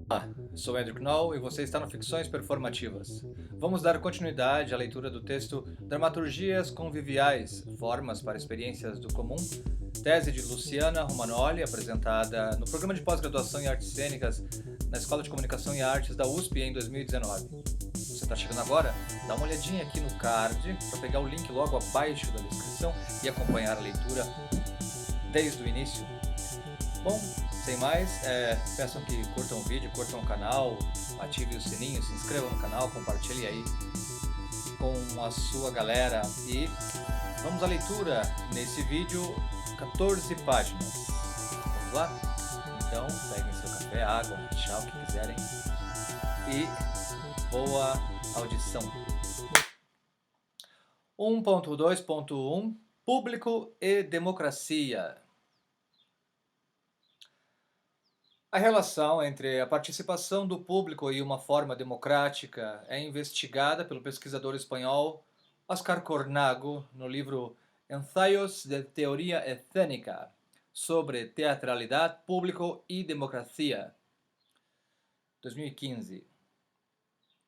Olá, sou Edric Knoll e você está no Ficções Performativas. Vamos dar continuidade à leitura do texto Dramaturgias Conviviais, Formas para Experiências do Comum, tese de Luciana Romanoli, apresentada no programa de pós-graduação em Artes Cênicas na Escola de Comunicação e Artes da USP em 2019. Você está chegando agora? Dá uma olhadinha aqui no card para pegar o link logo abaixo da descrição e acompanhar a leitura desde o início. Bom, sem mais, peçam que curtam o vídeo, curtam o canal, ativem o sininho, se inscrevam no canal, compartilhem aí com a sua galera e vamos à leitura nesse vídeo, 14 páginas. Vamos lá? Então, peguem seu café, água, chá, o que quiserem e boa audição. 1.2.1 Público e democracia. A relação entre a participação do público e uma forma democrática é investigada pelo pesquisador espanhol Óscar Cornago no livro Ensaios de Teoria Escénica sobre Teatralidade, Público e Democracia, 2015.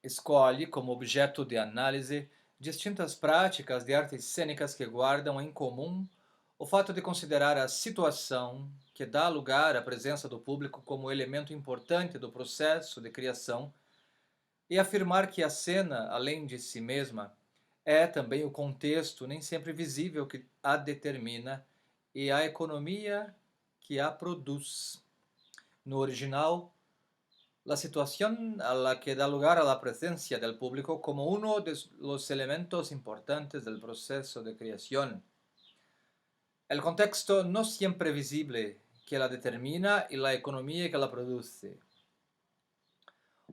Escolhe como objeto de análise distintas práticas de artes cênicas que guardam em comum o fato de considerar a situação que dá lugar à presença do público como elemento importante do processo de criação e afirmar que a cena, além de si mesma, é também o contexto nem sempre visível que a determina e a economia que a produz. No original, la situación a la que da lugar a la presencia del público como uno de los elementos importantes del proceso de creación. El contexto no siempre visible que la determina e la economia que la produce.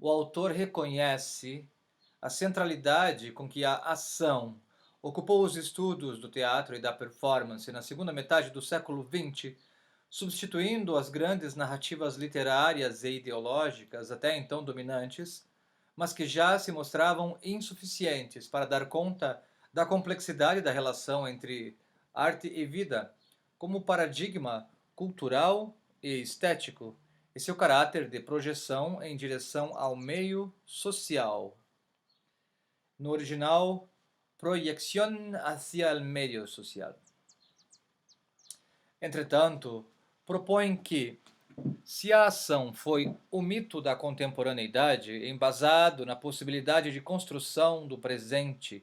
O autor reconhece a centralidade com que a ação ocupou os estudos do teatro e da performance na segunda metade do século XX, substituindo as grandes narrativas literárias e ideológicas até então dominantes, mas que já se mostravam insuficientes para dar conta da complexidade da relação entre arte e vida, como paradigma cultural e estético, e seu caráter de projeção em direção ao meio social. No original, proyección hacia el medio social. Entretanto, propõe que, se a ação foi o mito da contemporaneidade, embasado na possibilidade de construção do presente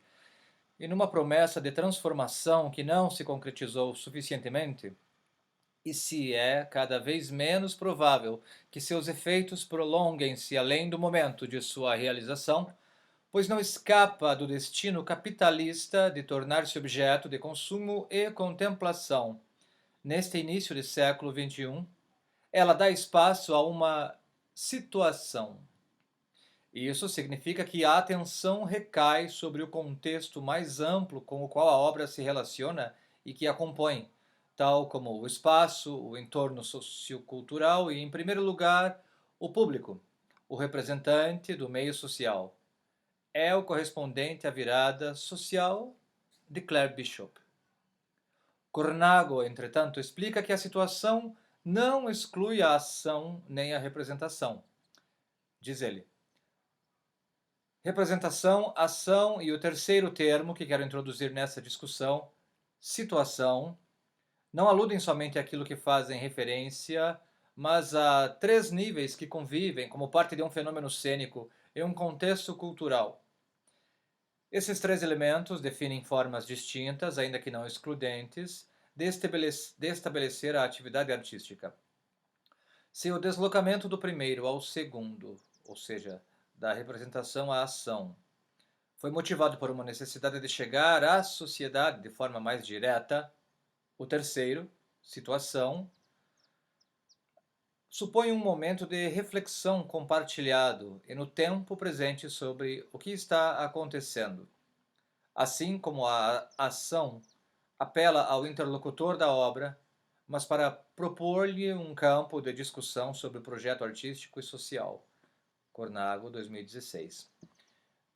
e numa promessa de transformação que não se concretizou suficientemente, e se é cada vez menos provável que seus efeitos prolonguem-se além do momento de sua realização, pois não escapa do destino capitalista de tornar-se objeto de consumo e contemplação. Neste início do século XXI, ela dá espaço a uma situação. Isso significa que a atenção recai sobre o contexto mais amplo com o qual a obra se relaciona e que a compõe, tal como o espaço, o entorno sociocultural e, em primeiro lugar, o público, o representante do meio social. É o correspondente à virada social de Claire Bishop. Cornago, entretanto, explica que a situação não exclui a ação nem a representação. Diz ele: representação, ação e o terceiro termo que quero introduzir nessa discussão, situação, não aludem somente àquilo que fazem referência, mas a três níveis que convivem como parte de um fenômeno cênico em um contexto cultural. Esses três elementos definem formas distintas, ainda que não excludentes, de estabelecer a atividade artística. Se o deslocamento do primeiro ao segundo, ou seja, da representação à ação, foi motivado por uma necessidade de chegar à sociedade de forma mais direta, o terceiro, situação, supõe um momento de reflexão compartilhado e no tempo presente sobre o que está acontecendo. Assim como a ação apela ao interlocutor da obra, mas para propor-lhe um campo de discussão sobre o projeto artístico e social. Cornago, 2016.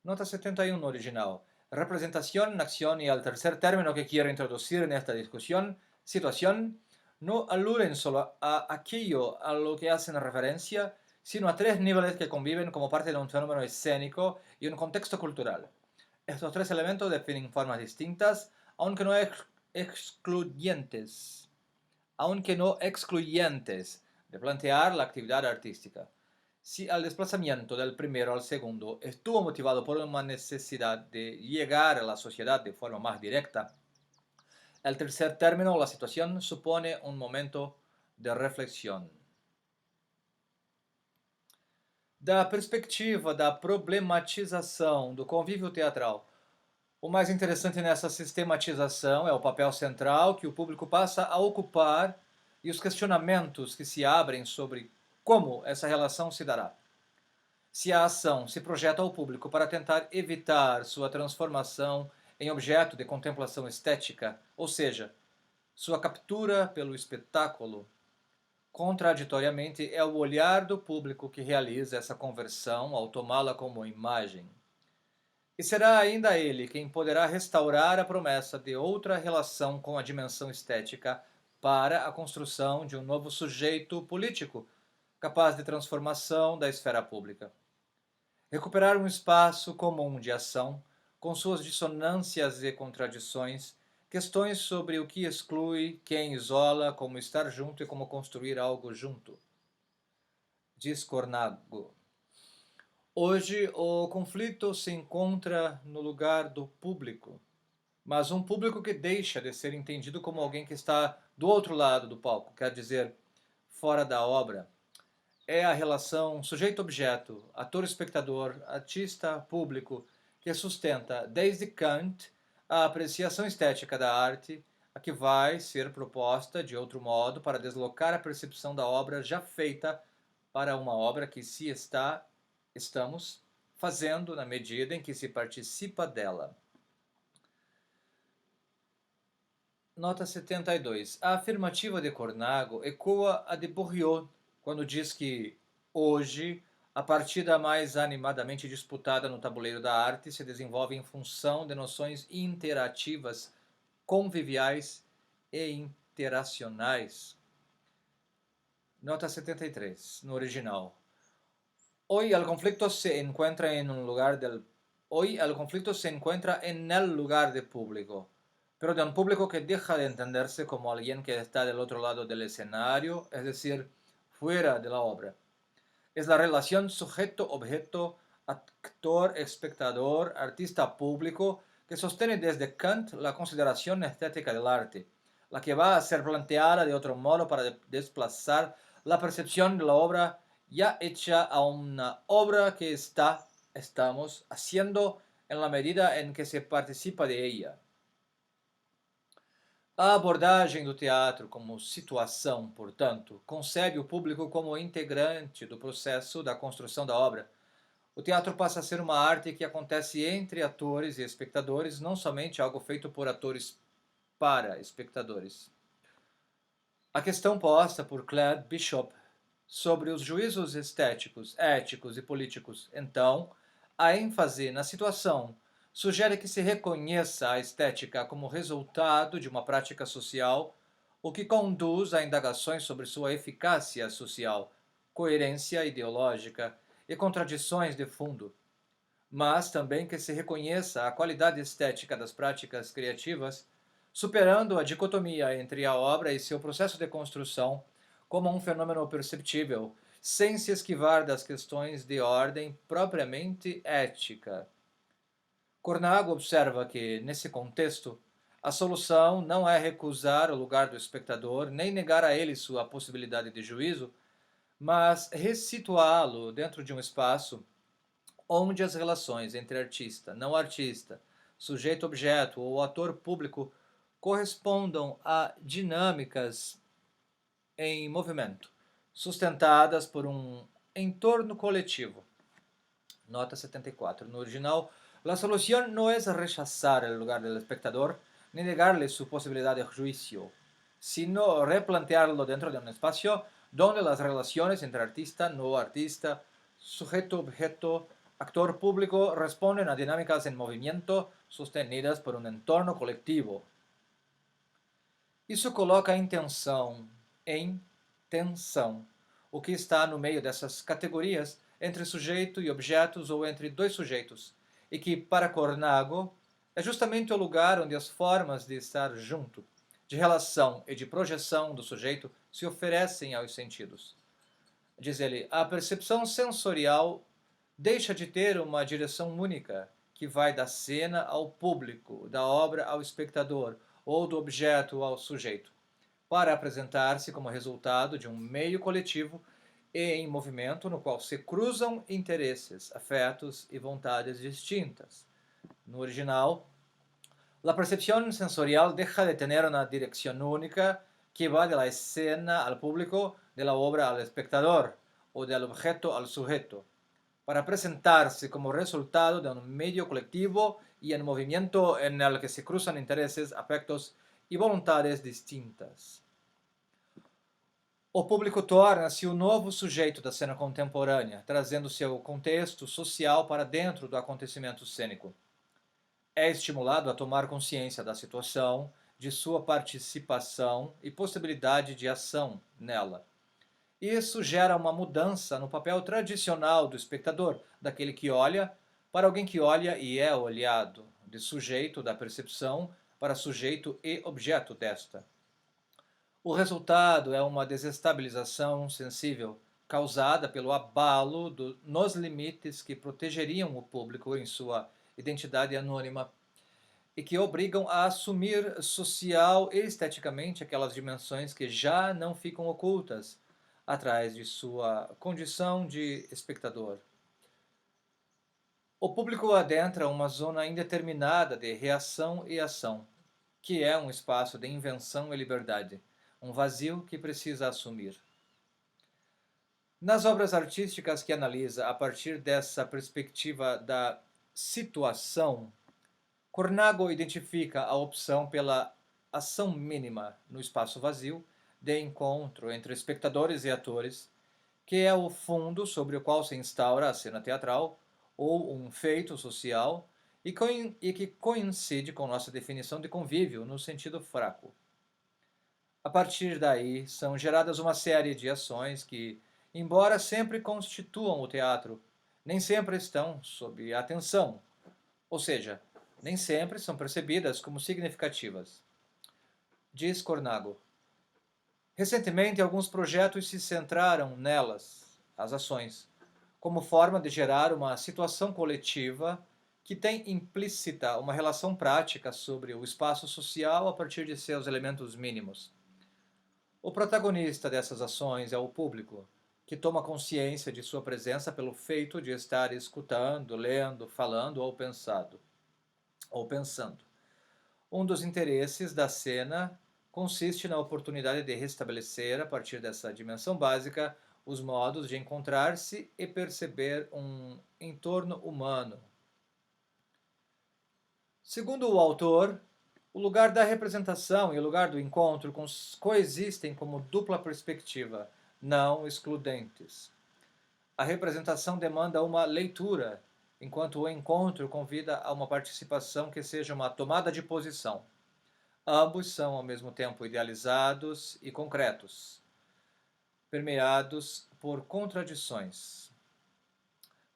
Nota 71 no original. Representación, acción y el tercer término que quiero introducir en esta discusión, situación, no aluden solo a aquello a lo que hacen referencia, sino a tres niveles que conviven como parte de un fenómeno escénico y un contexto cultural. Estos tres elementos definen formas distintas, aunque no excluyentes, de plantear la actividad artística. Si el desplazamiento del primero al segundo estuvo motivado por una necesidad de llegar a la sociedad de forma más directa, el tercer término, la situación, supone un momento de reflexão. Da perspectiva da problematização do convívio teatral, o mais interessante nessa sistematização é o papel central que o público passa a ocupar e os questionamentos que se abrem sobre como essa relação se dará. Se a ação se projeta ao público para tentar evitar sua transformação em objeto de contemplação estética, ou seja, sua captura pelo espetáculo, contraditoriamente é o olhar do público que realiza essa conversão ao tomá-la como imagem. E será ainda ele quem poderá restaurar a promessa de outra relação com a dimensão estética para a construção de um novo sujeito político, capaz de transformação da esfera pública. Recuperar um espaço comum de ação, com suas dissonâncias e contradições, questões sobre o que exclui, quem isola, como estar junto e como construir algo junto. Diz Cornago. Hoje o conflito se encontra no lugar do público, mas um público que deixa de ser entendido como alguém que está do outro lado do palco, quer dizer, fora da obra. É a relação sujeito-objeto, ator-espectador, artista-público, que sustenta, desde Kant, a apreciação estética da arte, a que vai ser proposta de outro modo para deslocar a percepção da obra já feita para uma obra que estamos fazendo na medida em que se participa dela. Nota 72. A afirmativa de Cornago ecoa a de Bourriot, quando diz que, hoje, a partida mais animadamente disputada no tabuleiro da arte se desenvolve em função de noções interativas, conviviais e interacionais. Nota 73, no original. Hoy el conflicto se encuentra en el lugar del público, pero de un público que deja de entenderse como alguien que está del otro lado del escenario, es decir, fuera de la obra. Es la relación sujeto-objeto, actor-espectador, artista-público que sostiene desde Kant la consideración estética del arte, la que va a ser planteada de otro modo para desplazar la percepción de la obra ya hecha a una obra que estamos haciendo en la medida en que se participa de ella. A abordagem do teatro como situação, portanto, concebe o público como integrante do processo da construção da obra. O teatro passa a ser uma arte que acontece entre atores e espectadores, não somente algo feito por atores para espectadores. A questão posta por Claude Bishop sobre os juízos estéticos, éticos e políticos, então, a ênfase na situação sugere que se reconheça a estética como resultado de uma prática social, o que conduz a indagações sobre sua eficácia social, coerência ideológica e contradições de fundo, mas também que se reconheça a qualidade estética das práticas criativas, superando a dicotomia entre a obra e seu processo de construção como um fenômeno perceptível, sem se esquivar das questões de ordem propriamente ética. Cornago observa que, nesse contexto, a solução não é recusar o lugar do espectador, nem negar a ele sua possibilidade de juízo, mas ressituá-lo dentro de um espaço onde as relações entre artista, não artista, sujeito-objeto ou ator público correspondam a dinâmicas em movimento, sustentadas por um entorno coletivo. Nota 74. No original, la solución no es rechazar el lugar del espectador ni negarle su posibilidad de juicio, sino replantearlo dentro de un espacio donde las relaciones entre artista, no artista, sujeto-objeto, actor público responden a dinámicas en movimiento sostenidas por um entorno coletivo. Isso coloca em tensão o que está no meio dessas categorias, entre sujeito e objetos ou entre dois sujeitos, e que, para Cornago, é justamente o lugar onde as formas de estar junto, de relação e de projeção do sujeito se oferecem aos sentidos. Diz ele, a percepção sensorial deixa de ter uma direção única, que vai da cena ao público, da obra ao espectador, ou do objeto ao sujeito, para apresentar-se como resultado de um meio coletivo e em movimento no qual se cruzam interesses, afetos e vontades distintas. No original, la percepción sensorial deja de tener una dirección única que va de la escena al público, de la obra al espectador o del objeto al sujeto, para presentarse como resultado de un medio colectivo y en movimiento en el que se cruzan intereses, afectos e vontades distintas. O público torna-se o novo sujeito da cena contemporânea, trazendo seu contexto social para dentro do acontecimento cênico. É estimulado a tomar consciência da situação, de sua participação e possibilidade de ação nela. Isso gera uma mudança no papel tradicional do espectador, daquele que olha, para alguém que olha e é olhado, de sujeito da percepção para sujeito e objeto desta. O resultado é uma desestabilização sensível, causada pelo abalo nos limites que protegeriam o público em sua identidade anônima e que obrigam a assumir social e esteticamente aquelas dimensões que já não ficam ocultas atrás de sua condição de espectador. O público adentra uma zona indeterminada de reação e ação, que é um espaço de invenção e liberdade, um vazio que precisa assumir. Nas obras artísticas que analisa a partir dessa perspectiva da situação, Cornago identifica a opção pela ação mínima no espaço vazio de encontro entre espectadores e atores, que é o fundo sobre o qual se instaura a cena teatral ou um feito social e que coincide com nossa definição de convívio no sentido fraco. A partir daí, são geradas uma série de ações que, embora sempre constituam o teatro, nem sempre estão sob atenção, ou seja, nem sempre são percebidas como significativas. Diz Cornago, recentemente alguns projetos se centraram nelas, as ações, como forma de gerar uma situação coletiva que tem implícita uma relação prática sobre o espaço social a partir de seus elementos mínimos. O protagonista dessas ações é o público, que toma consciência de sua presença pelo feito de estar escutando, lendo, falando ou pensando. Um dos interesses da cena consiste na oportunidade de restabelecer, a partir dessa dimensão básica, os modos de encontrar-se e perceber um entorno humano. Segundo o autor, o lugar da representação e o lugar do encontro coexistem como dupla perspectiva, não excludentes. A representação demanda uma leitura, enquanto o encontro convida a uma participação que seja uma tomada de posição. Ambos são ao mesmo tempo idealizados e concretos, permeados por contradições.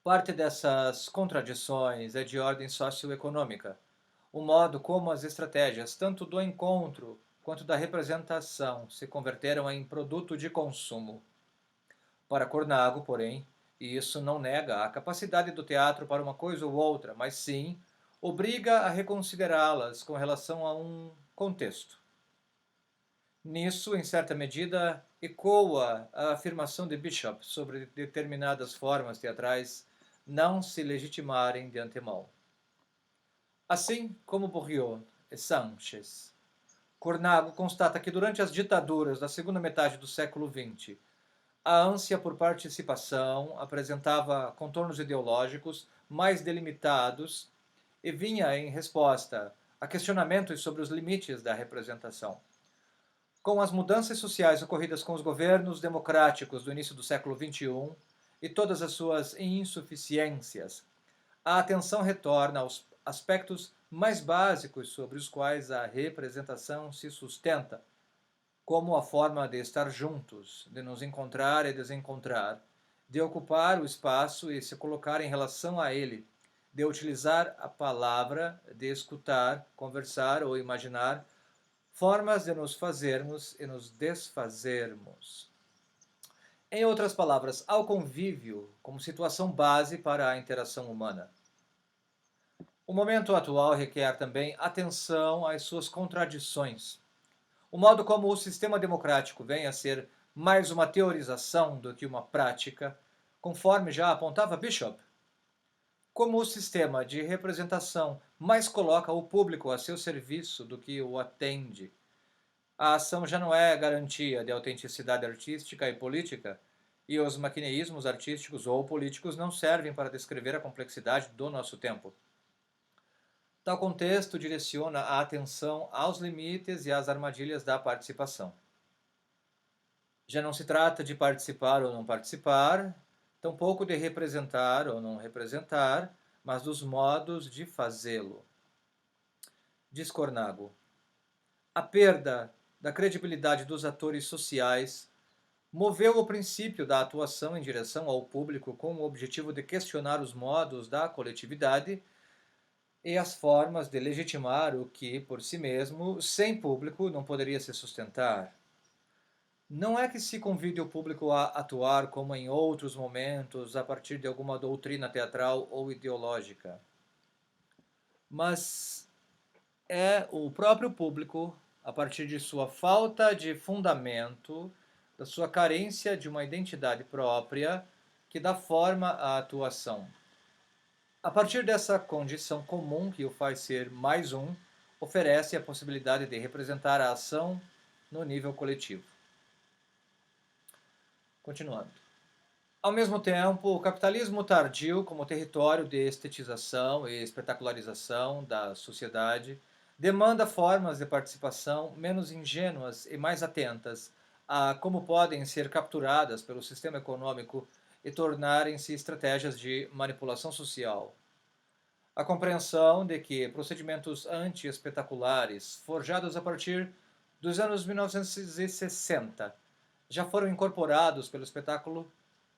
Parte dessas contradições é de ordem socioeconômica, o modo como as estratégias tanto do encontro quanto da representação se converteram em produto de consumo. Para Cornago, porém, isso não nega a capacidade do teatro para uma coisa ou outra, mas sim obriga a reconsiderá-las com relação a um contexto. Nisso, em certa medida, ecoa a afirmação de Bishop sobre determinadas formas teatrais não se legitimarem de antemão. Assim como Bourriot e Sanchez, Cornago constata que durante as ditaduras da segunda metade do século XX, a ânsia por participação apresentava contornos ideológicos mais delimitados e vinha em resposta a questionamentos sobre os limites da representação. Com as mudanças sociais ocorridas com os governos democráticos do início do século XXI e todas as suas insuficiências, a atenção retorna aos aspectos mais básicos sobre os quais a representação se sustenta, como a forma de estar juntos, de nos encontrar e desencontrar, de ocupar o espaço e se colocar em relação a ele, de utilizar a palavra, de escutar, conversar ou imaginar, formas de nos fazermos e nos desfazermos. Em outras palavras, ao convívio como situação base para a interação humana. O momento atual requer também atenção às suas contradições. O modo como o sistema democrático vem a ser mais uma teorização do que uma prática, conforme já apontava Bishop. Como o sistema de representação mais coloca o público a seu serviço do que o atende, a ação já não é garantia de autenticidade artística e política, e os maquineísmos artísticos ou políticos não servem para descrever a complexidade do nosso tempo. Tal contexto direciona a atenção aos limites e às armadilhas da participação. Já não se trata de participar ou não participar, tampouco de representar ou não representar, mas dos modos de fazê-lo. Diz Cornago: a perda da credibilidade dos atores sociais moveu o princípio da atuação em direção ao público com o objetivo de questionar os modos da coletividade e as formas de legitimar o que, por si mesmo, sem público, não poderia se sustentar. Não é que se convide o público a atuar como em outros momentos, a partir de alguma doutrina teatral ou ideológica, mas é o próprio público, a partir de sua falta de fundamento, da sua carência de uma identidade própria, que dá forma à atuação. A partir dessa condição comum que o faz ser mais um, oferece a possibilidade de representar a ação no nível coletivo. Continuando. Ao mesmo tempo, o capitalismo tardio, como território de estetização e espetacularização da sociedade, demanda formas de participação menos ingênuas e mais atentas a como podem ser capturadas pelo sistema econômico e tornarem-se estratégias de manipulação social. A compreensão de que procedimentos anti-espetaculares, forjados a partir dos anos 1960, já foram incorporados pelo espetáculo,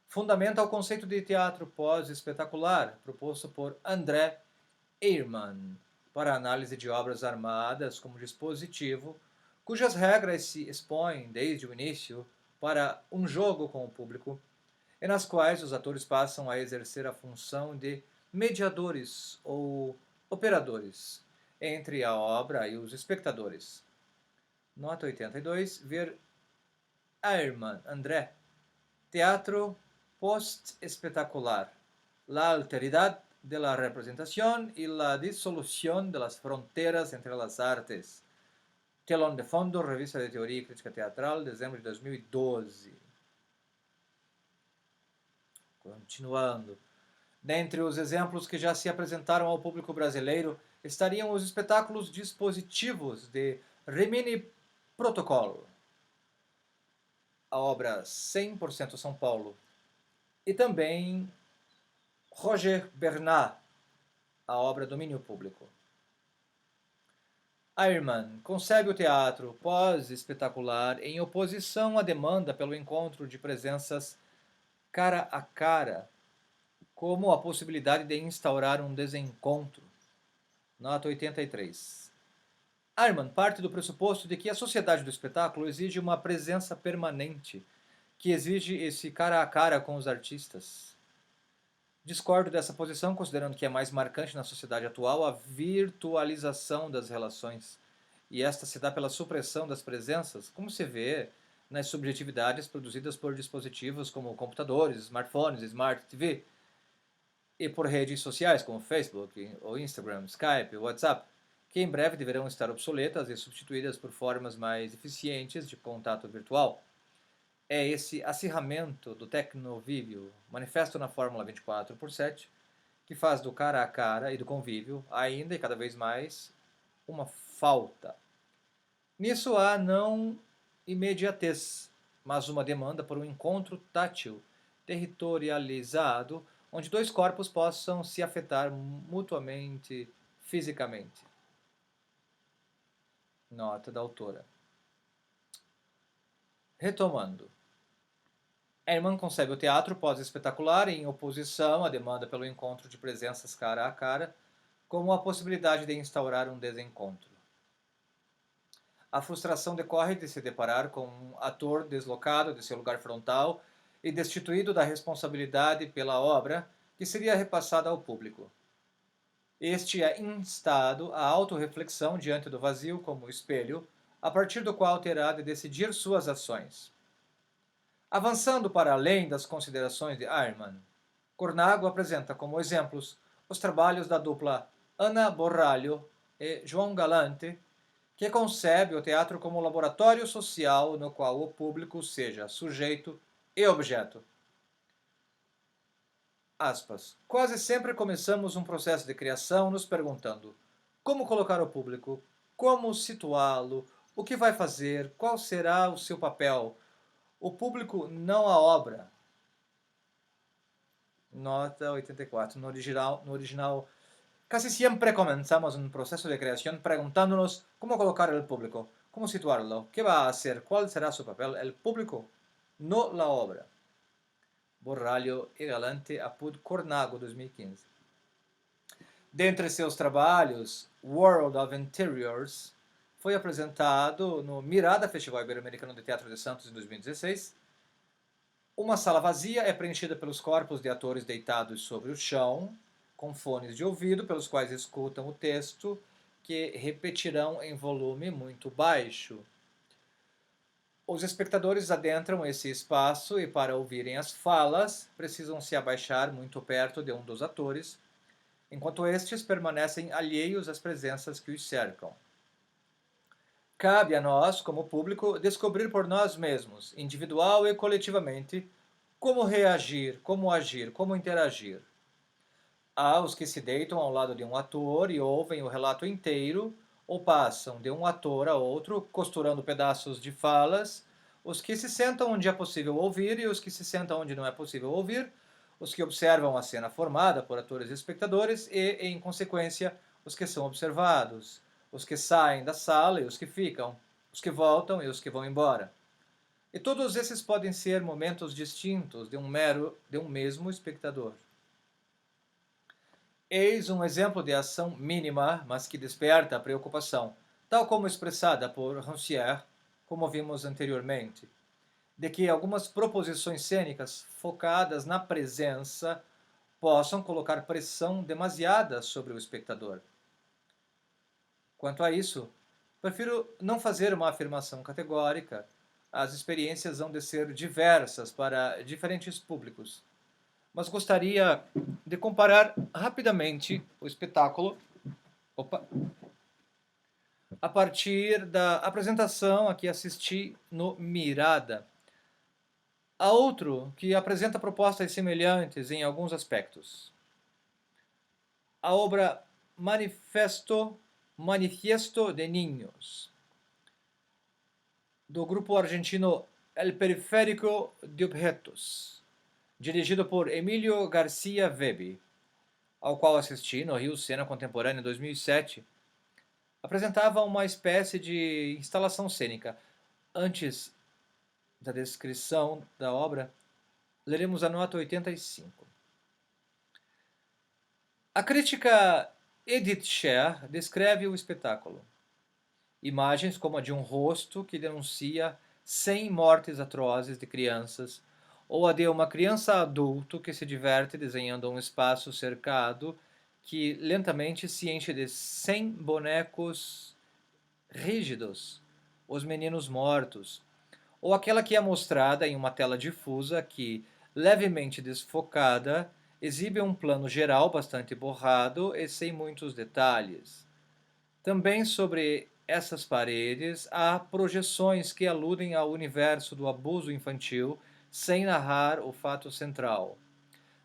fundamenta o conceito de teatro pós-espetacular proposto por André Ehrman para a análise de obras armadas como dispositivo, cujas regras se expõem desde o início para um jogo com o público, e nas quais os atores passam a exercer a função de mediadores ou operadores entre a obra e os espectadores. Nota 82, ver Ehrman, André. Teatro post-espectacular. La alteridad de la representación y la disolución de las fronteras entre las artes. Telón de Fondo, Revista de Teoria e Crítica Teatral, dezembro de 2012. Continuando. Dentre os exemplos que já se apresentaram ao público brasileiro estariam os espetáculos dispositivos de Rimini Protocol, a obra 100% São Paulo, e também Roger Bernat, a obra Domínio Público. Ehrman concebe o teatro pós-espetacular em oposição à demanda pelo encontro de presenças cara a cara, como a possibilidade de instaurar um desencontro. Nota 83. Ehrman parte do pressuposto de que a sociedade do espetáculo exige uma presença permanente, que exige esse cara a cara com os artistas. Discordo dessa posição, considerando que é mais marcante na sociedade atual a virtualização das relações, e esta se dá pela supressão das presenças, como se vê nas subjetividades produzidas por dispositivos como computadores, smartphones, smart TV, e por redes sociais como Facebook, ou Instagram, Skype, WhatsApp, que em breve deverão estar obsoletas e substituídas por formas mais eficientes de contato virtual. É esse acirramento do tecnovívio, manifesto na Fórmula 24/7, que faz do cara a cara e do convívio, ainda e cada vez mais, uma falta. Nisso há não imediatez, mas uma demanda por um encontro tátil, territorializado, onde dois corpos possam se afetar mutuamente, fisicamente. Nota da autora. Retomando, Herman concebe o teatro pós-espetacular em oposição à demanda pelo encontro de presenças cara a cara, como a possibilidade de instaurar um desencontro. A frustração decorre de se deparar com um ator deslocado de seu lugar frontal e destituído da responsabilidade pela obra que seria repassada ao público. Este é instado à autorreflexão diante do vazio como espelho, a partir do qual terá de decidir suas ações. Avançando para além das considerações de Ehrman, Cornago apresenta como exemplos os trabalhos da dupla Ana Borralho e João Galante, que concebe o teatro como laboratório social no qual o público seja sujeito e objeto. Aspas. Quase sempre começamos um processo de criação nos perguntando como colocar o público, como situá-lo, o que vai fazer, qual será o seu papel. O público, não a obra. Nota 84. No original, casi siempre comenzamos un proceso de creación preguntándonos cómo colocar el público, cómo situarlo, qué va a hacer, cuál será su papel, el público, no la obra. Borralho e Galante, Apud Cornago, 2015. Dentre seus trabalhos, World of Interiors foi apresentado no Mirada Festival Ibero-Americano de Teatro de Santos em 2016. Uma sala vazia é preenchida pelos corpos de atores deitados sobre o chão, com fones de ouvido, pelos quais escutam o texto, que repetirão em volume muito baixo. Os espectadores adentram esse espaço e, para ouvirem as falas, precisam se abaixar muito perto de um dos atores, enquanto estes permanecem alheios às presenças que os cercam. Cabe a nós, como público, descobrir por nós mesmos, individual e coletivamente, como reagir, como agir, como interagir. Há os que se deitam ao lado de um ator e ouvem o relato inteiro, ou passam de um ator a outro, costurando pedaços de falas, os que se sentam onde é possível ouvir e os que se sentam onde não é possível ouvir, os que observam a cena formada por atores e espectadores e, em consequência, os que são observados, os que saem da sala e os que ficam, os que voltam e os que vão embora. E todos esses podem ser momentos distintos de um mesmo espectador. Eis um exemplo de ação mínima, mas que desperta a preocupação, tal como expressada por Rancière, como vimos anteriormente, de que algumas proposições cênicas focadas na presença possam colocar pressão demasiada sobre o espectador. Quanto a isso, prefiro não fazer uma afirmação categórica. As experiências hão de ser diversas para diferentes públicos, mas gostaria de comparar rapidamente o espetáculo a partir da apresentação a que assisti no Mirada. Há outro que apresenta propostas semelhantes em alguns aspectos. A obra Manifiesto de Niños, do grupo argentino El Periférico de Objetos, dirigido por Emílio Garcia Weber, ao qual assisti no Rio Cena Contemporânea em 2007, apresentava uma espécie de instalação cênica. Antes da descrição da obra, leremos a nota 85. A crítica Edith Scher descreve o espetáculo. Imagens como a de um rosto que denuncia 100 mortes atrozes de crianças, ou a de uma criança adulto que se diverte desenhando um espaço cercado que lentamente se enche de 100 bonecos rígidos, os meninos mortos, ou aquela que é mostrada em uma tela difusa que, levemente desfocada, exibe um plano geral bastante borrado e sem muitos detalhes. Também sobre essas paredes há projeções que aludem ao universo do abuso infantil sem narrar o fato central.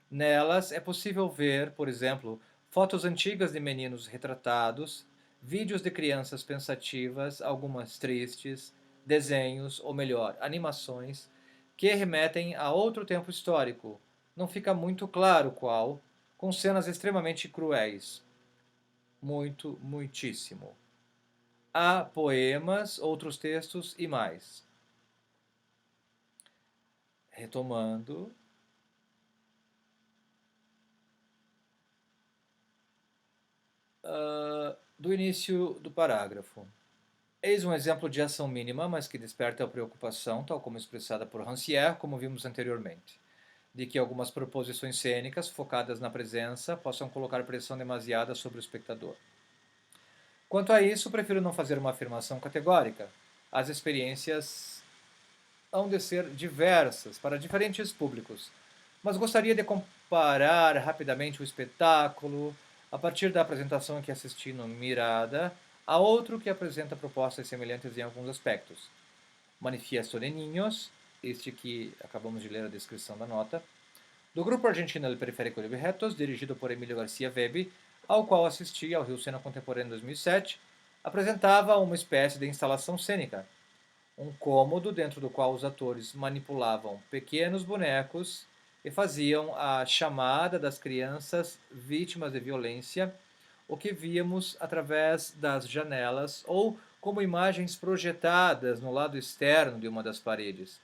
Nelas é possível ver, por exemplo, fotos antigas de meninos retratados, vídeos de crianças pensativas, algumas tristes, desenhos, ou melhor, animações, que remetem a outro tempo histórico, não fica muito claro qual, com cenas extremamente cruéis. Muitíssimo. Há poemas, outros textos e mais. Retomando. Do início do parágrafo. Eis um exemplo de ação mínima, mas que desperta a preocupação, tal como expressada por Rancière, como vimos anteriormente, de que algumas proposições cênicas focadas na presença possam colocar pressão demasiada sobre o espectador. Quanto a isso, prefiro não fazer uma afirmação categórica. As experiências hão de ser diversas para diferentes públicos, mas gostaria de comparar rapidamente o espetáculo, a partir da apresentação que assisti no Mirada, a outro que apresenta propostas semelhantes em alguns aspectos. Manifiesto de Niños, este que acabamos de ler a descrição da nota, do grupo argentino El Periférico de Objetos, dirigido por Emílio Garcia Webe, ao qual assisti ao Rio Sena Contemporâneo em 2007, apresentava uma espécie de instalação cênica, um cômodo dentro do qual os atores manipulavam pequenos bonecos e faziam a chamada das crianças vítimas de violência, o que víamos através das janelas ou como imagens projetadas no lado externo de uma das paredes.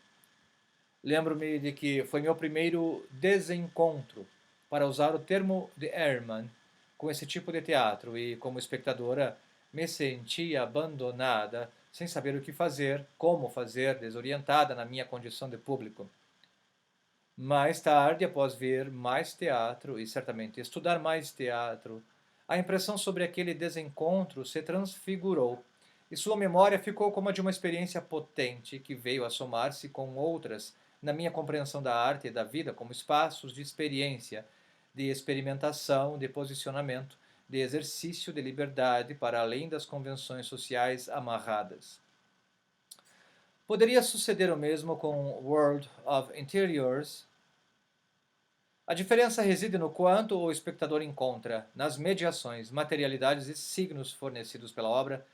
Lembro-me de que foi meu primeiro desencontro, para usar o termo de Herman, com esse tipo de teatro e, como espectadora, me senti abandonada, sem saber o que fazer, como fazer, desorientada na minha condição de público. Mais tarde, após ver mais teatro e certamente estudar mais teatro, a impressão sobre aquele desencontro se transfigurou e sua memória ficou como a de uma experiência potente que veio a somar-se com outras na minha compreensão da arte e da vida como espaços de experiência, de experimentação, de posicionamento, de exercício de liberdade para além das convenções sociais amarradas. Poderia suceder o mesmo com World of Interiors. A diferença reside no quanto o espectador encontra, nas mediações, materialidades e signos fornecidos pela obra,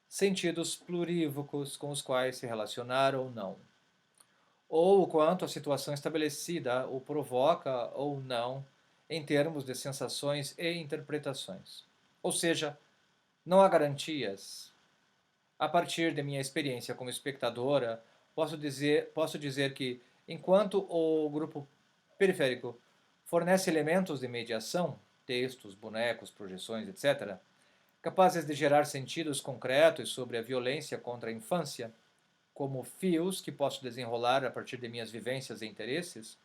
sentidos plurívocos com os quais se relacionar ou não, ou o quanto a situação estabelecida o provoca ou não em termos de sensações e interpretações. Ou seja, não há garantias. A partir de minha experiência como espectadora, posso dizer que, enquanto o grupo periférico fornece elementos de mediação, textos, bonecos, projeções, etc., capazes de gerar sentidos concretos sobre a violência contra a infância, como fios que posso desenrolar a partir de minhas vivências e interesses,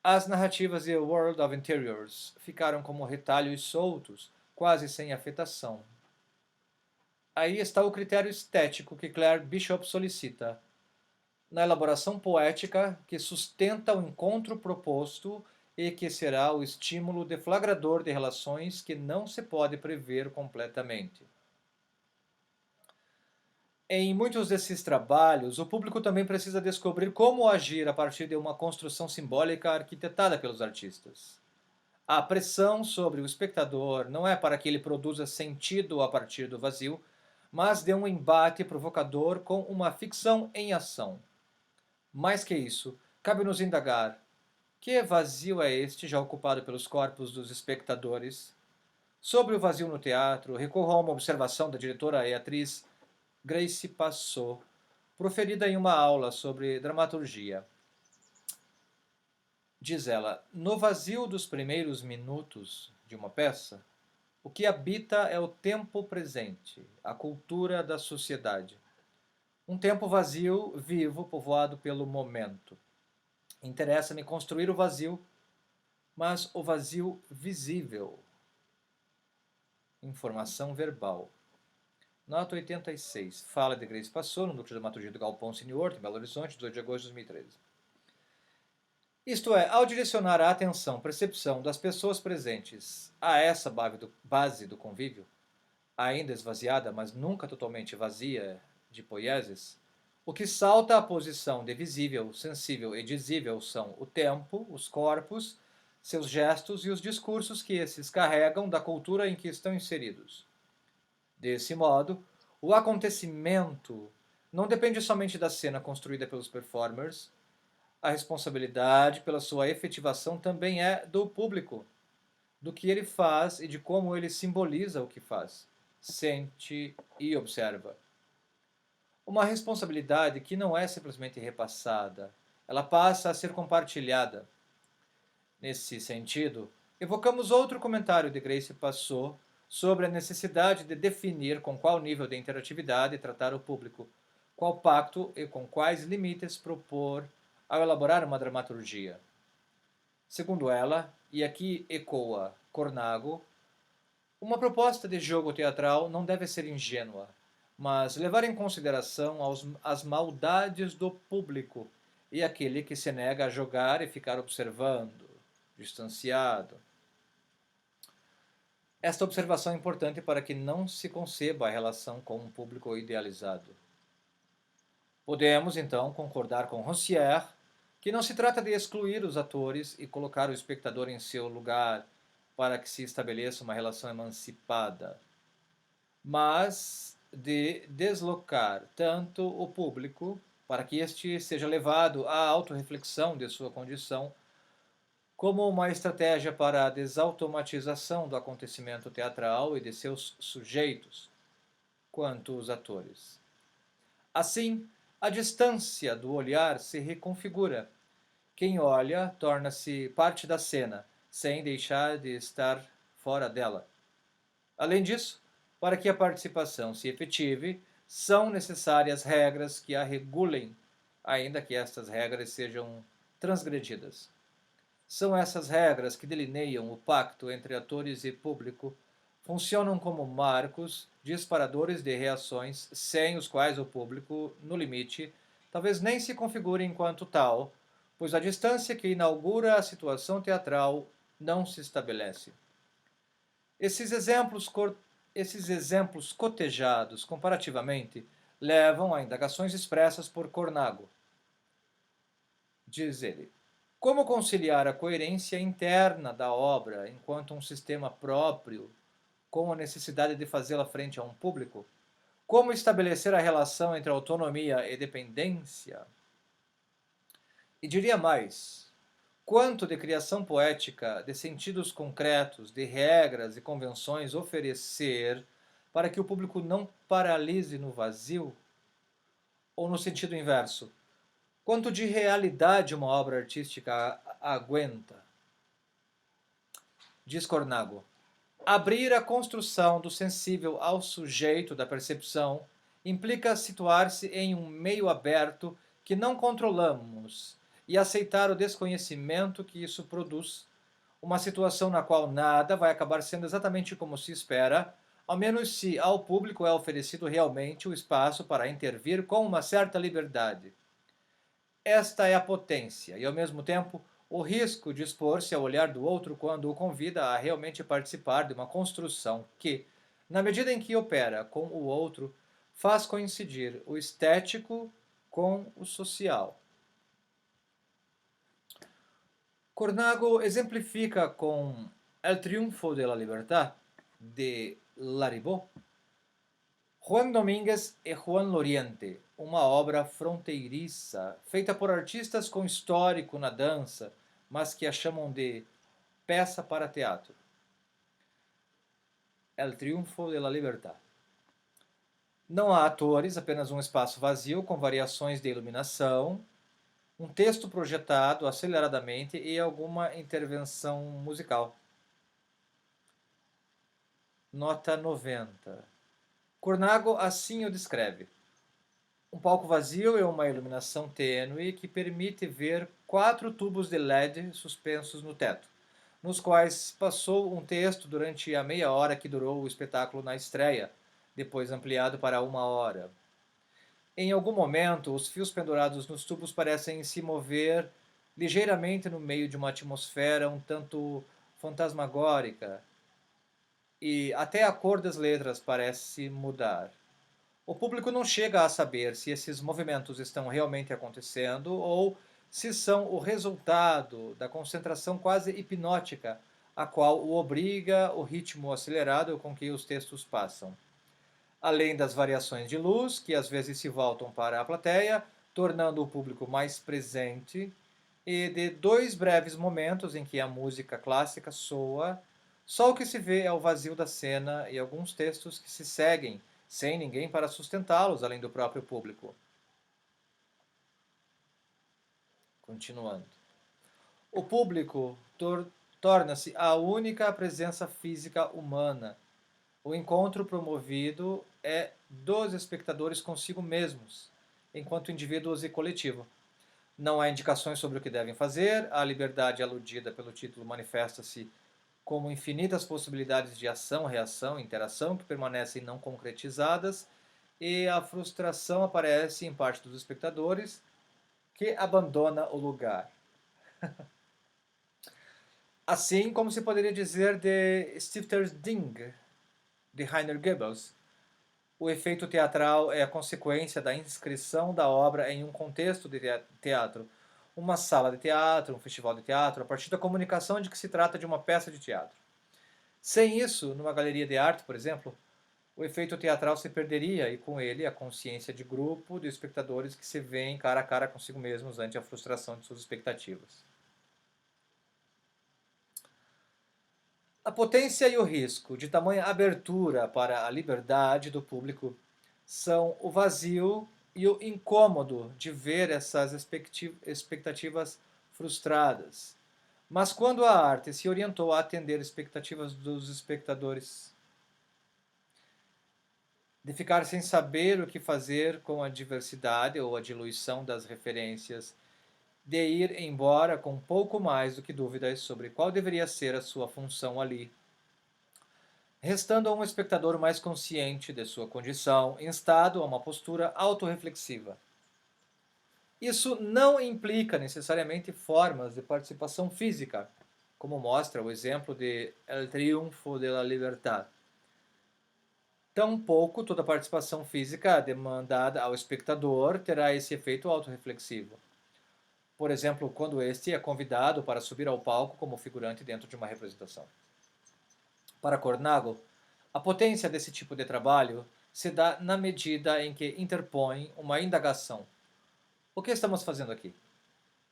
as narrativas de World of Interiors ficaram como retalhos soltos, quase sem afetação. Aí está o critério estético que Claire Bishop solicita, na elaboração poética que sustenta o encontro proposto e que será o estímulo deflagrador de relações que não se pode prever completamente. Em muitos desses trabalhos, o público também precisa descobrir como agir a partir de uma construção simbólica arquitetada pelos artistas. A pressão sobre o espectador não é para que ele produza sentido a partir do vazio, mas de um embate provocador com uma ficção em ação. Mais que isso, cabe-nos indagar: que vazio é este já ocupado pelos corpos dos espectadores? Sobre o vazio no teatro, recorro a uma observação da diretora e atriz Grace Passot, proferida em uma aula sobre dramaturgia. Diz ela: no vazio dos primeiros minutos de uma peça, o que habita é o tempo presente, a cultura da sociedade. Um tempo vazio, vivo, povoado pelo momento. Interessa-me construir o vazio, mas o vazio visível. Informação verbal. Nota 86. Fala de Grace Passot, no núcleo de dramaturgia do Galpão Senior, em Belo Horizonte, 2 de agosto de 2013. Isto é, ao direcionar a atenção, percepção das pessoas presentes a essa base do convívio, ainda esvaziada, mas nunca totalmente vazia de poieses, o que salta à posição de visível, sensível e dizível são o tempo, os corpos, seus gestos e os discursos que esses carregam da cultura em que estão inseridos. Desse modo, o acontecimento não depende somente da cena construída pelos performers, a responsabilidade pela sua efetivação também é do público, do que ele faz e de como ele simboliza o que faz, sente e observa. Uma responsabilidade que não é simplesmente repassada, ela passa a ser compartilhada. Nesse sentido, evocamos outro comentário de Grace Passot sobre a necessidade de definir com qual nível de interatividade tratar o público, qual pacto e com quais limites propor ao elaborar uma dramaturgia. Segundo ela, e aqui ecoa Cornago, uma proposta de jogo teatral não deve ser ingênua, mas levar em consideração as maldades do público e aquele que se nega a jogar e ficar observando, distanciado. Esta observação é importante para que não se conceba a relação com um público idealizado. Podemos, então, concordar com Roncière que não se trata de excluir os atores e colocar o espectador em seu lugar para que se estabeleça uma relação emancipada, mas de deslocar tanto o público para que este seja levado à autorreflexão de sua condição, como uma estratégia para a desautomatização do acontecimento teatral e de seus sujeitos, quanto os atores. Assim, a distância do olhar se reconfigura. Quem olha torna-se parte da cena, sem deixar de estar fora dela. Além disso, para que a participação se efetive, são necessárias regras que a regulem, ainda que estas regras sejam transgredidas. São essas regras que delineiam o pacto entre atores e público, funcionam como marcos, disparadores de reações sem os quais o público, no limite, talvez nem se configure enquanto tal, pois a distância que inaugura a situação teatral não se estabelece. Esses exemplos cotejados comparativamente levam a indagações expressas por Cornago. Diz ele: como conciliar a coerência interna da obra enquanto um sistema próprio, com a necessidade de fazê-la frente a um público? Como estabelecer a relação entre autonomia e dependência? E diria mais: quanto de criação poética, de sentidos concretos, de regras e convenções oferecer para que o público não paralise no vazio? Ou no sentido inverso, quanto de realidade uma obra artística aguenta? Diz Cornago: abrir a construção do sensível ao sujeito da percepção implica situar-se em um meio aberto que não controlamos e aceitar o desconhecimento que isso produz, uma situação na qual nada vai acabar sendo exatamente como se espera, ao menos se ao público é oferecido realmente o espaço para intervir com uma certa liberdade. Esta é a potência e, ao mesmo tempo, o risco de expor-se ao olhar do outro quando o convida a realmente participar de uma construção que, na medida em que opera com o outro, faz coincidir o estético com o social. Cornago exemplifica com El triunfo de la libertad, de Laribot, Juan Domínguez e Juan Loriente, uma obra fronteiriça, feita por artistas com histórico na dança, mas que a chamam de peça para teatro. El triunfo de la libertad. Não há atores, apenas um espaço vazio com variações de iluminação, um texto projetado aceleradamente e alguma intervenção musical. Nota 90. Cornago assim o descreve: um palco vazio e uma iluminação tênue que permite ver 4 tubos de LED suspensos no teto, nos quais passou um texto durante a meia hora que durou o espetáculo na estreia, depois ampliado para 1 hora. Em algum momento, os fios pendurados nos tubos parecem se mover ligeiramente no meio de uma atmosfera um tanto fantasmagórica, e até a cor das letras parece mudar. O público não chega a saber se esses movimentos estão realmente acontecendo ou se são o resultado da concentração quase hipnótica a qual o obriga o ritmo acelerado com que os textos passam. Além das variações de luz, que às vezes se voltam para a plateia, tornando o público mais presente, e de 2 breves momentos em que a música clássica soa, só o que se vê é o vazio da cena e alguns textos que se seguem, sem ninguém para sustentá-los além do próprio público. Continuando. O público torna-se a única presença física humana. O encontro promovido é dos espectadores consigo mesmos, enquanto indivíduos e coletivo. Não há indicações sobre o que devem fazer, a liberdade aludida pelo título manifesta-se como infinitas possibilidades de ação, reação, interação que permanecem não concretizadas, e a frustração aparece em parte dos espectadores, que abandona o lugar. Assim como se poderia dizer de Stifter's Ding, de Heiner Goebbels, o efeito teatral é a consequência da inscrição da obra em um contexto de teatro, uma sala de teatro, um festival de teatro, a partir da comunicação de que se trata de uma peça de teatro. Sem isso, numa galeria de arte, por exemplo, o efeito teatral se perderia e com ele a consciência de grupo de espectadores que se veem cara a cara consigo mesmos ante a frustração de suas expectativas. A potência e o risco de tamanha abertura para a liberdade do público são o vazio e o incômodo de ver essas expectativas frustradas. Mas quando a arte se orientou a atender expectativas dos espectadores, de ficar sem saber o que fazer com a diversidade ou a diluição das referências, de ir embora com pouco mais do que dúvidas sobre qual deveria ser a sua função ali, restando a um espectador mais consciente de sua condição, instado a uma postura autorreflexiva. Isso não implica necessariamente formas de participação física, como mostra o exemplo de El Triunfo de la Libertad. Tampouco toda participação física demandada ao espectador terá esse efeito autorreflexivo. Por exemplo, quando este é convidado para subir ao palco como figurante dentro de uma representação. Para Cornago, a potência desse tipo de trabalho se dá na medida em que interpõe uma indagação. O que estamos fazendo aqui?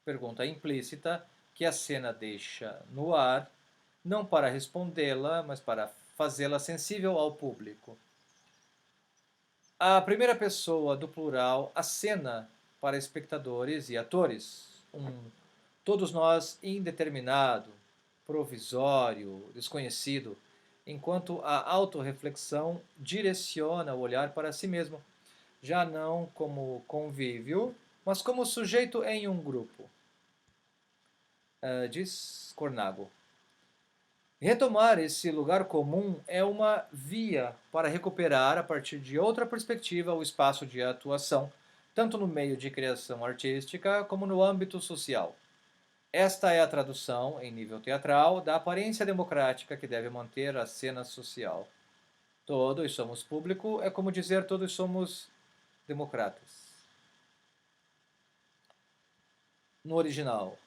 Pergunta implícita que a cena deixa no ar, não para respondê-la, mas para fazê-la sensível ao público. A primeira pessoa do plural acena para espectadores e atores, todos nós indeterminado, provisório, desconhecido, enquanto a autorreflexão direciona o olhar para si mesmo, já não como convívio, mas como sujeito em um grupo. Diz Cornago. Retomar esse lugar comum é uma via para recuperar, a partir de outra perspectiva, o espaço de atuação, tanto no meio de criação artística como no âmbito social. Esta é a tradução, em nível teatral, da aparência democrática que deve manter a cena social. Todos somos público é como dizer todos somos democratas. No original.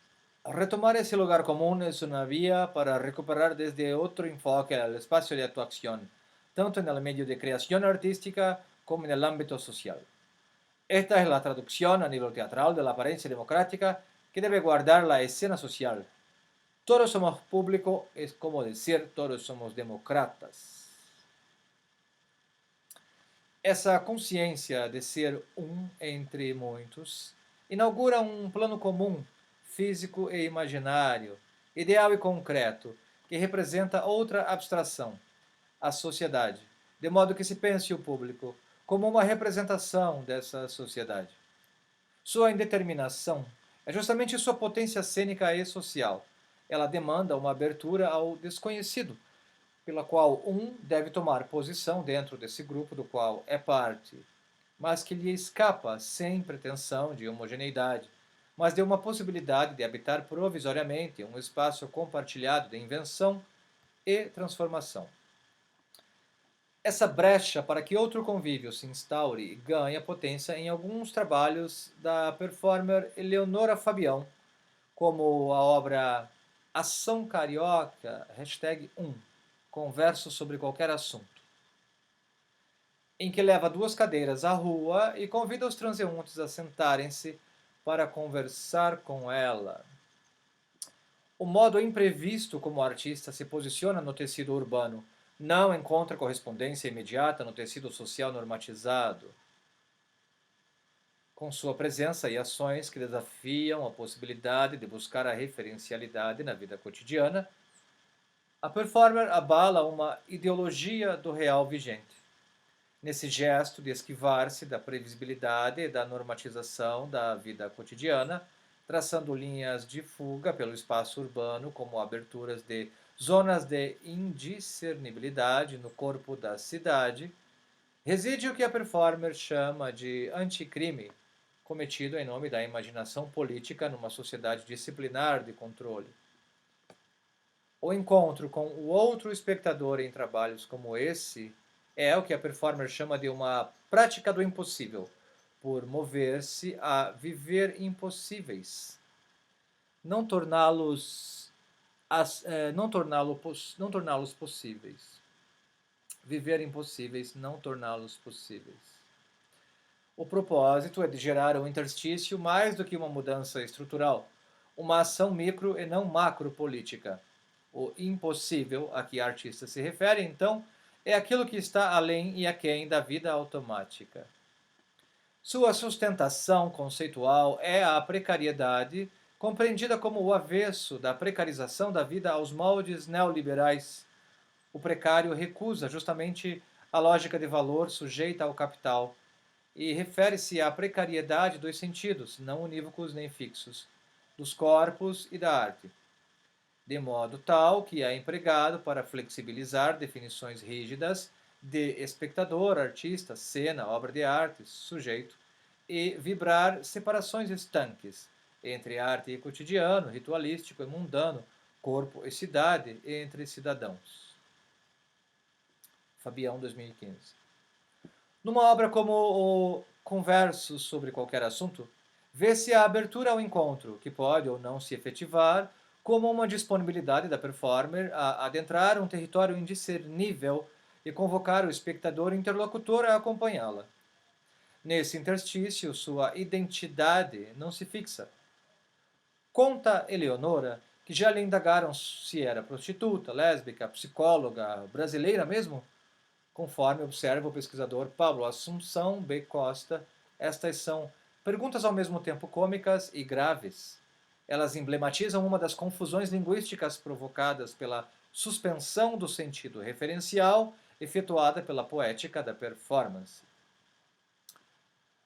Retomar ese lugar común es una vía para recuperar desde otro enfoque el espacio de actuación, tanto en el medio de creación artística como en el ámbito social. Esta es la traducción a nivel teatral de la apariencia democrática que debe guardar la escena social. Todos somos público es como decir todos somos democratas. Essa consciência de ser entre muitos inaugura um plano comum, físico e imaginário, ideal e concreto, que representa outra abstração, a sociedade, de modo que se pense o público como uma representação dessa sociedade. Sua indeterminação é justamente sua potência cênica e social. Ela demanda uma abertura ao desconhecido, pela qual deve tomar posição dentro desse grupo do qual é parte, mas que lhe escapa sem pretensão de homogeneidade, mas de uma possibilidade de habitar provisoriamente um espaço compartilhado de invenção e transformação. Essa brecha para que outro convívio se instaure ganha potência em alguns trabalhos da performer Eleonora Fabião, como a obra Ação Carioca, #1, Converso sobre qualquer assunto, em que leva duas cadeiras à rua e convida os transeuntes a sentarem-se para conversar com ela. O modo imprevisto como o artista se posiciona no tecido urbano não encontra correspondência imediata no tecido social normatizado. com sua presença e ações que desafiam a possibilidade de buscar a referencialidade na vida cotidiana, a performer abala uma ideologia do real vigente. Nesse gesto de esquivar-se da previsibilidade e da normatização da vida cotidiana, traçando linhas de fuga pelo espaço urbano como aberturas de zonas de indiscernibilidade no corpo da cidade, reside o que a performer chama de anticrime, cometido em nome da imaginação política numa sociedade disciplinar de controle. O encontro com o outro espectador em trabalhos como esse é o que a performer chama de uma prática do impossível, por mover-se a viver impossíveis, não torná-los não torná-los possíveis. Viver impossíveis, não torná-los possíveis. O propósito é de gerar um interstício mais do que uma mudança estrutural, uma ação micro e não macro política. O impossível a que a artista se refere, então, é aquilo que está além e aquém da vida automática. Sua sustentação conceitual é a precariedade, compreendida como o avesso da precarização da vida aos moldes neoliberais. O precário recusa justamente a lógica de valor sujeita ao capital e refere-se à precariedade dos sentidos, não unívocos nem fixos, dos corpos e da arte, de modo tal que é empregado para flexibilizar definições rígidas de espectador, artista, cena, obra de arte, sujeito, e vibrar separações estanques entre arte e cotidiano, ritualístico e mundano, corpo e cidade, entre cidadãos. Fabião, 2015. Numa obra como o Conversos sobre Qualquer Assunto, vê-se a abertura ao encontro, que pode ou não se efetivar, como uma disponibilidade da performer a adentrar um território indiscernível e convocar o espectador interlocutor a acompanhá-la. Nesse interstício, sua identidade não se fixa. Conta Eleonora que já lhe indagaram se era prostituta, lésbica, psicóloga, brasileira mesmo? Conforme observa o pesquisador Pablo Assunção B. Costa, estas são perguntas ao mesmo tempo cômicas e graves. Elas emblematizam uma das confusões linguísticas provocadas pela suspensão do sentido referencial efetuada pela poética da performance.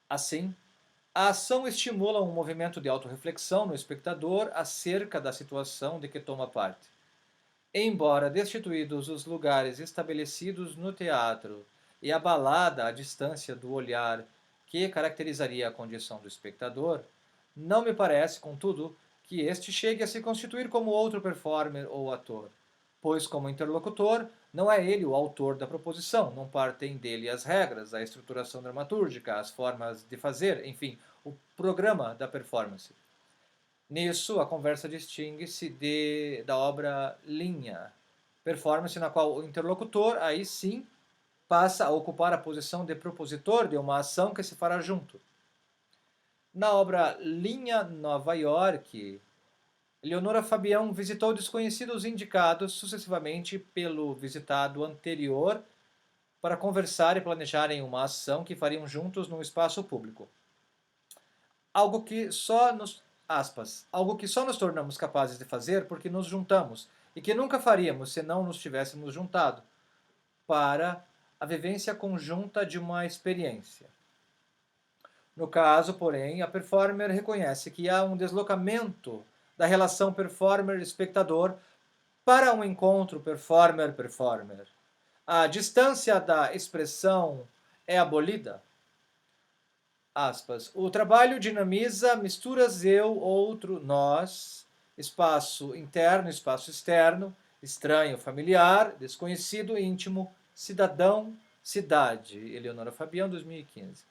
Assim, a ação estimula um movimento de autorreflexão no espectador acerca da situação de que toma parte. Embora destituídos os lugares estabelecidos no teatro e abalada a distância do olhar que caracterizaria a condição do espectador, não me parece, contudo, que este chegue a se constituir como outro performer ou ator, pois, como interlocutor, não é ele o autor da proposição, não partem dele as regras, a estruturação dramatúrgica, as formas de fazer, enfim, o programa da performance. Nisso, a conversa distingue-se da obra linha, performance na qual o interlocutor, aí sim, passa a ocupar a posição de propositor de uma ação que se fará junto. Na obra Linha Nova York, Leonora Fabião visitou desconhecidos indicados sucessivamente pelo visitado anterior para conversar e planejarem uma ação que fariam juntos num espaço público. Algo que só nos tornamos capazes de fazer porque nos juntamos e que nunca faríamos se não nos tivéssemos juntado para a vivência conjunta de uma experiência. No caso, porém, a performer reconhece que há um deslocamento da relação performer-espectador para um encontro performer-performer. A distância da expressão é abolida. Aspas. O trabalho dinamiza misturas eu, outro, nós, espaço interno, espaço externo, estranho, familiar, desconhecido, íntimo, cidadão, cidade. Eleonora Fabião, 2015.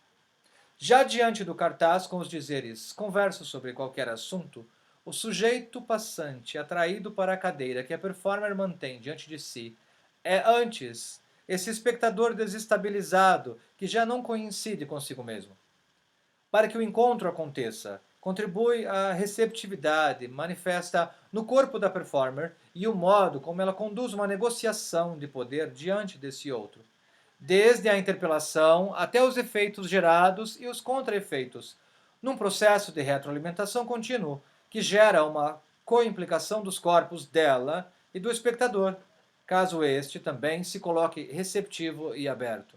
Já diante do cartaz com os dizeres converso sobre qualquer assunto, o sujeito passante atraído para a cadeira que a performer mantém diante de si é antes esse espectador desestabilizado que já não coincide consigo mesmo. Para que o encontro aconteça, contribui a receptividade manifesta no corpo da performer e o modo como ela conduz uma negociação de poder diante desse outro, desde a interpelação até os efeitos gerados e os contra-efeitos, num processo de retroalimentação contínuo que gera uma coimplicação dos corpos dela e do espectador, caso este também se coloque receptivo e aberto.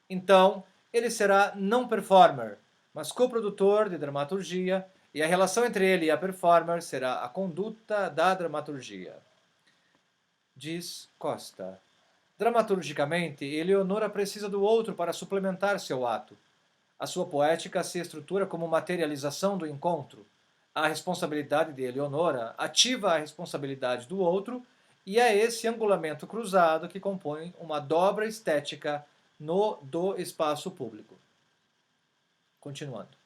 Então, ele será não performer, mas coprodutor de dramaturgia, e a relação entre ele e a performer será a conduta da dramaturgia. Diz Costa. Dramaturgicamente, Eleonora precisa do outro para suplementar seu ato. A sua poética se estrutura como materialização do encontro. A responsabilidade de Eleonora ativa a responsabilidade do outro, e é esse angulamento cruzado que compõe uma dobra estética do espaço público. Continuando.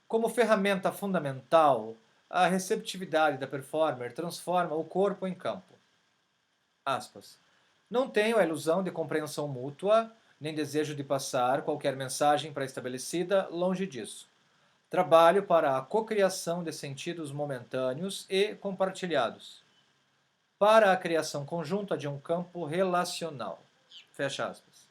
Como ferramenta fundamental, a receptividade da performer transforma o corpo em campo. Aspas. Não tenho a ilusão de compreensão mútua, nem desejo de passar qualquer mensagem pré-estabelecida, longe disso. Trabalho para a cocriação de sentidos momentâneos e compartilhados, para a criação conjunta de um campo relacional. Fecha aspas.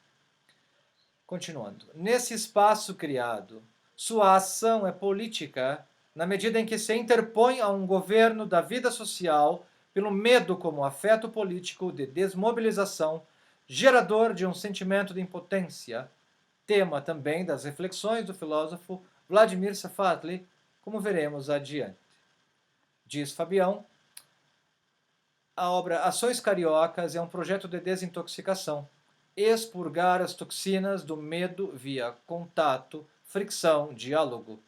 Continuando. Nesse espaço criado, sua ação é política na medida em que se interpõe a um governo da vida social pelo medo como afeto político de desmobilização, gerador de um sentimento de impotência, tema também das reflexões do filósofo Vladimir Safatli, como veremos adiante. Diz Fabião, a obra Ações Cariocas é um projeto de desintoxicação, expurgar as toxinas do medo via contato, fricção, diálogo.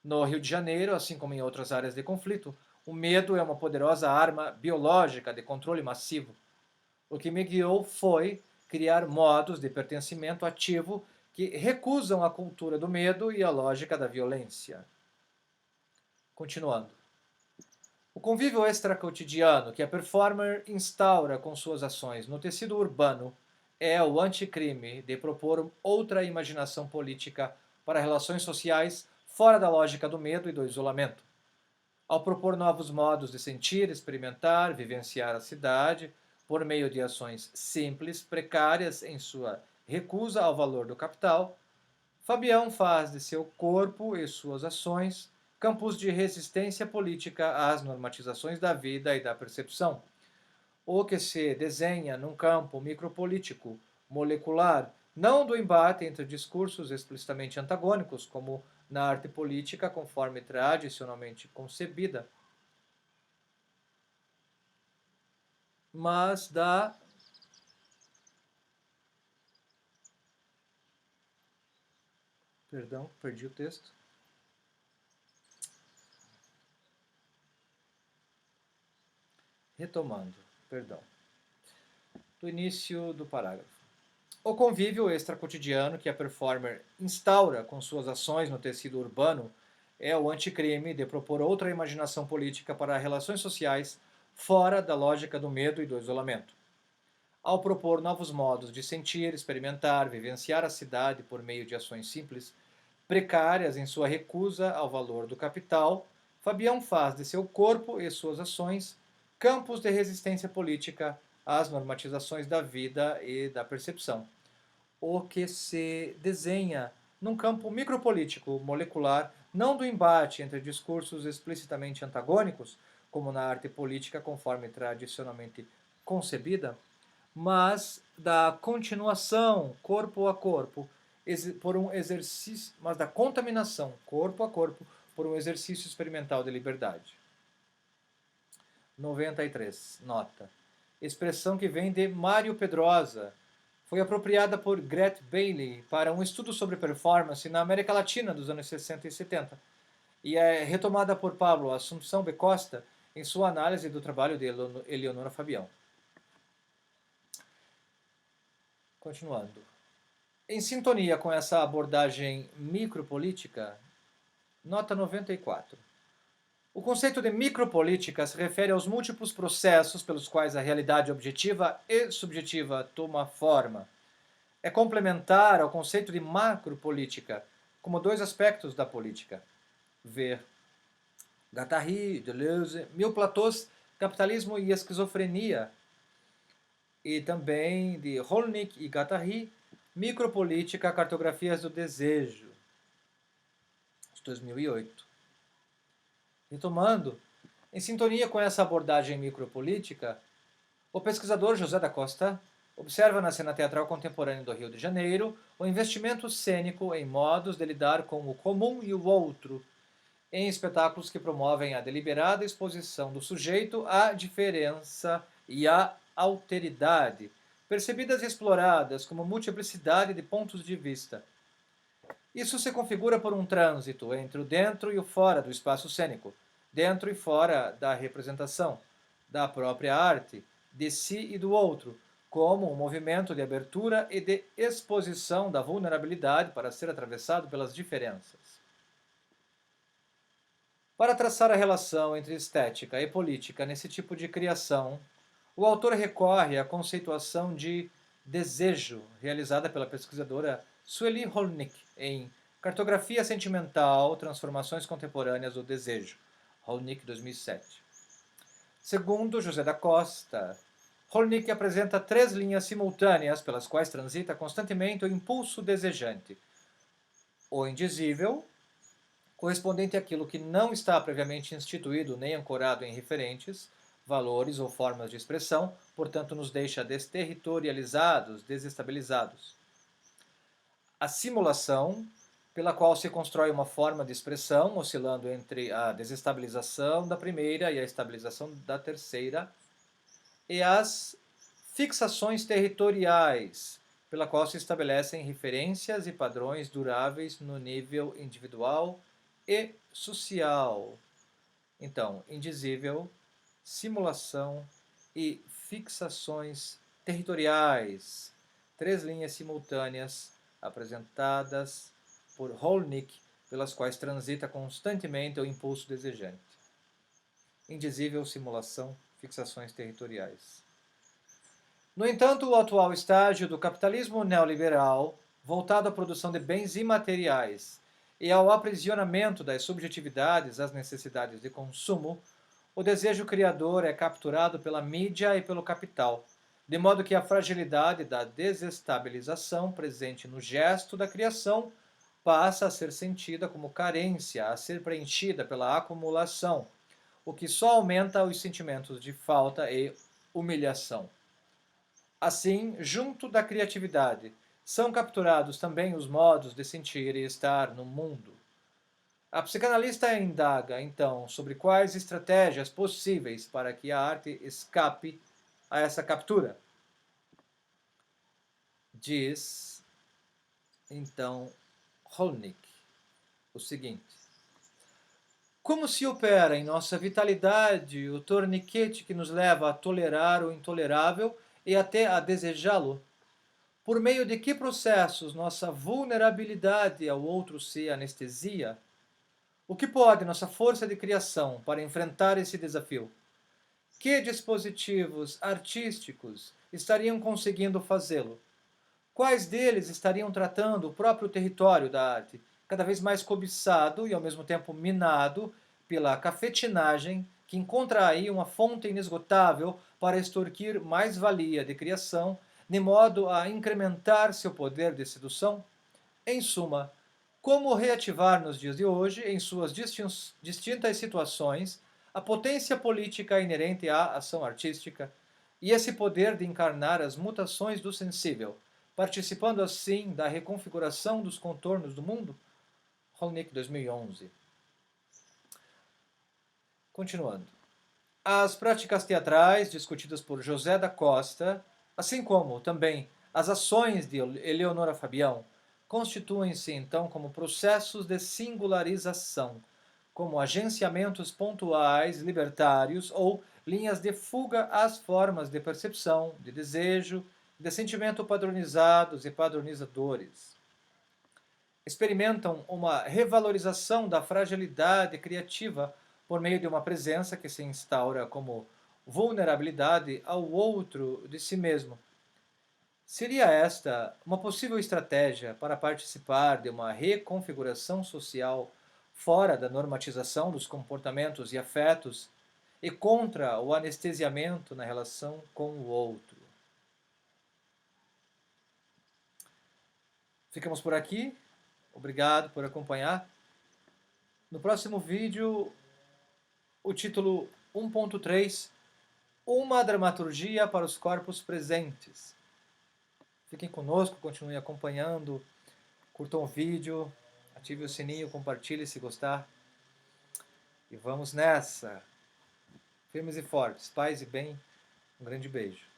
No Rio de Janeiro, assim como em outras áreas de conflito, o medo é uma poderosa arma biológica de controle massivo. O que me guiou foi criar modos de pertencimento ativo que recusam a cultura do medo e a lógica da violência. Continuando. O convívio extracotidiano que a performer instaura com suas ações no tecido urbano é o anticrime de propor outra imaginação política para relações sociais fora da lógica do medo e do isolamento. Ao propor novos modos de sentir, experimentar, vivenciar a cidade, por meio de ações simples, precárias em sua recusa ao valor do capital, Fabião faz de seu corpo e suas ações campos de resistência política às normatizações da vida e da percepção, o que se desenha num campo micropolítico, molecular, não do embate entre discursos explicitamente antagônicos, como na arte política conforme tradicionalmente concebida, mas da Perdão, perdi o texto. Retomando, perdão. Do início do parágrafo. O convívio extracotidiano que a performer instaura com suas ações no tecido urbano é o anticrime de propor outra imaginação política para relações sociais fora da lógica do medo e do isolamento. Ao propor novos modos de sentir, experimentar, vivenciar a cidade por meio de ações simples, precárias em sua recusa ao valor do capital, Fabião faz de seu corpo e suas ações campos de resistência política às normatizações da vida e da percepção, o que se desenha num campo micropolítico molecular, não do embate entre discursos explicitamente antagônicos, como na arte política conforme tradicionalmente concebida, mas da continuação corpo a corpo, por um exercício, mas da contaminação corpo a corpo por um exercício experimental de liberdade. 93. Nota. Expressão que vem de Mário Pedrosa. Foi apropriada por Gret Bailey para um estudo sobre performance na América Latina dos anos 60 e 70 e é retomada por Pablo Assunção B. Costa em sua análise do trabalho de Eleonora Fabião. Continuando. Em sintonia com essa abordagem micropolítica, nota 94. O conceito de micropolítica se refere aos múltiplos processos pelos quais a realidade objetiva e subjetiva toma forma. É complementar ao conceito de macropolítica, como dois aspectos da política. Ver Guattari, Deleuze, Mil Platôs, Capitalismo e Esquizofrenia, e também de Holnick e Guattari, Micropolítica, Cartografias do Desejo. de 2008. Retomando, em sintonia com essa abordagem micropolítica, o pesquisador José da Costa observa na cena teatral contemporânea do Rio de Janeiro o investimento cênico em modos de lidar com o comum e o outro, em espetáculos que promovem a deliberada exposição do sujeito à diferença e à alteridade, percebidas e exploradas como multiplicidade de pontos de vista. Isso se configura por um trânsito entre o dentro e o fora do espaço cênico, dentro e fora da representação, da própria arte, de si e do outro, como um movimento de abertura e de exposição da vulnerabilidade para ser atravessado pelas diferenças. Para traçar a relação entre estética e política nesse tipo de criação, o autor recorre à conceituação de desejo, realizada pela pesquisadora Sueli Holnick em Cartografia Sentimental, Transformações Contemporâneas do Desejo, Holnick 2007. Segundo José da Costa, Holnick apresenta 3 linhas simultâneas pelas quais transita constantemente o impulso desejante: o indizível, correspondente àquilo que não está previamente instituído nem ancorado em referentes, valores ou formas de expressão, portanto nos deixa desterritorializados, desestabilizados. A simulação, pela qual se constrói uma forma de expressão, oscilando entre a desestabilização da primeira e a estabilização da terceira, e as fixações territoriais, pela qual se estabelecem referências e padrões duráveis no nível individual e social. Então, indizível, simulação e fixações territoriais. 3 linhas simultâneas apresentadas por Holnick, pelas quais transita constantemente o impulso desejante. Indizível, simulação, fixações territoriais. No entanto, o atual estágio do capitalismo neoliberal, voltado à produção de bens imateriais e ao aprisionamento das subjetividades às necessidades de consumo, o desejo criador é capturado pela mídia e pelo capital, de modo que a fragilidade da desestabilização presente no gesto da criação passa a ser sentida como carência a ser preenchida pela acumulação, o que só aumenta os sentimentos de falta e humilhação. Assim, junto da criatividade, são capturados também os modos de sentir e estar no mundo. A psicanalista indaga, então, sobre quais estratégias possíveis para que a arte escape a essa captura. Diz, então, Holnick o seguinte: como se opera em nossa vitalidade o torniquete que nos leva a tolerar o intolerável e até a desejá-lo? Por meio de que processos nossa vulnerabilidade ao outro se anestesia? O que pode nossa força de criação para enfrentar esse desafio? Que dispositivos artísticos estariam conseguindo fazê-lo? Quais deles estariam tratando o próprio território da arte, cada vez mais cobiçado e ao mesmo tempo minado pela cafetinagem que encontra aí uma fonte inesgotável para extorquir mais-valia de criação, de modo a incrementar seu poder de sedução? Em suma, como reativar nos dias de hoje, em suas distintas situações, a potência política inerente à ação artística e esse poder de encarnar as mutações do sensível, participando assim da reconfiguração dos contornos do mundo? Holnick 2011. Continuando. As práticas teatrais discutidas por José da Costa, assim como também as ações de Eleonora Fabião, constituem-se então como processos de singularização, como agenciamentos pontuais libertários ou linhas de fuga às formas de percepção, de desejo, de sentimento padronizados e padronizadores. Experimentam uma revalorização da fragilidade criativa por meio de uma presença que se instaura como vulnerabilidade ao outro de si mesmo. Seria esta uma possível estratégia para participar de uma reconfiguração social fora da normatização dos comportamentos e afetos e contra o anestesiamento na relação com o outro? Ficamos por aqui. Obrigado por acompanhar. No próximo vídeo, o título 1.3, uma dramaturgia para os corpos presentes. Fiquem conosco, continuem acompanhando, curtam o vídeo, ative o sininho, compartilhe se gostar. E vamos nessa! Firmes e fortes, paz e bem, um grande beijo.